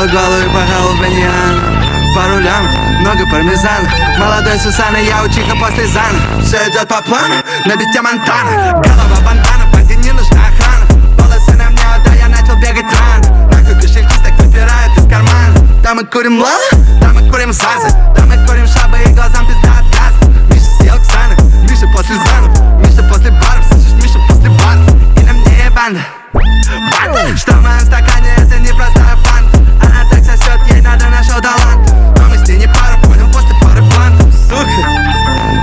голову и пахал баньян. По рулям, много пармезана. Молодой Сусана, я учиха после зана. Все идет по плану, на бите Монтана. Голова бандана, банде не нужна охрана. Волосы на мне, да я начал бегать рано. Нахуй кошельки так выпирают из кармана. Там мы курим лала, там мы курим зазы. Там мы курим шабы и глазам пизда от газа. Миша съел станок, Миша после занов. Миша после баров, слышишь, Миша после баров. И на мне банда, банда. Что в моем стакане, это не простая фанта. Она так сосет, ей надо нашел талант. Но мы с ней не пара, понял, после пары блантов. Сука,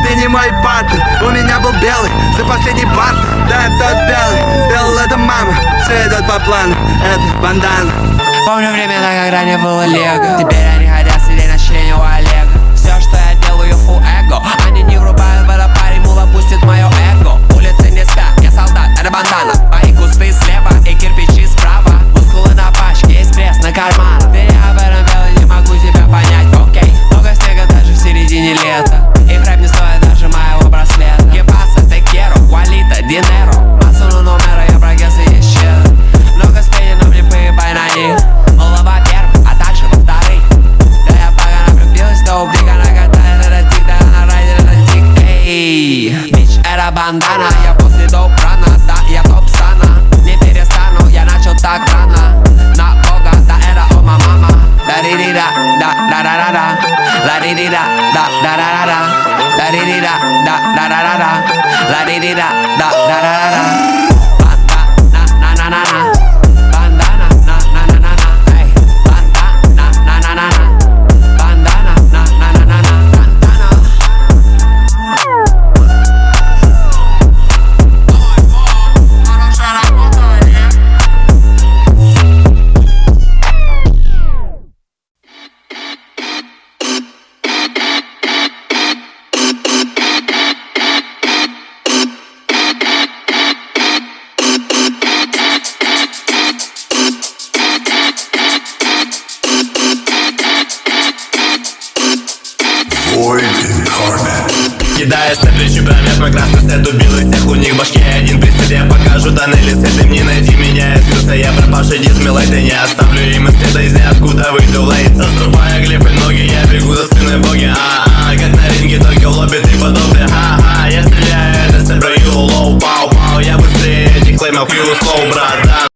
ты не мой партнер. У меня был белый, за последний парт. Да, тот белый, сделал это мама. Все идет по плану, это бандана. Помню времена, когда не было лего. Теперь они хотят сидеть на члене у Олега. Все, что я делаю, фу эго. Они не врубают в это, парень, мула пустит мое эго. Улицы не спят, я солдат, это бандана. Мои кусты слева и кирпичи справа. Мускулы на пачке, есть пресс на карман. Ты об этом белый, не могу тебя понять, окей. Много снега даже в середине лета. И рэп не стоит даже моего браслета. Ебаса, те quiero, Валита, Динеро. Пацану номера, я прогресс и исчез. Много спений, но мне поебай на них. Мула во-первых, а также во-вторых. Да я погано влюбилась, доуп, дико накатает этот тик. Да она райдер, этот тик, эй. Бич, это бандана, я после доуп-рана. Да, я топ-стана, не перестану, я начал так рано. На бога, да это ома мама. Да-ди-ди-да, да-да-да-да-да. Ла-ди-ди-да, да-да-да-да-да. Да-ди-ди-да, да-да-да-да-да. Ла-ди-ди-да, да-да-да-да-да. Бандана-на-на-на-на. Бандана-на-на-на-на. Эй, бандана-на-на-на-на. Бандана-на-на-на-на. Бандана. Хорошая работа, Олег. Кидаясь на плечи, промеж мой красный сет. Убил из всех, у них башки один прицел. Я покажу тоннели света, не найти меня. Искрился я пропавший дизмилай. Ты не оставлю им из следа, из ниоткуда выйду лейца. Срубая глифы ноги, я бегу за спиной боги. Как на ринге, только в лобби ты подобный. Я стреляю, это сепраю, лоу, пау-пау. Я быстрее этих клеймов, you slow, братан.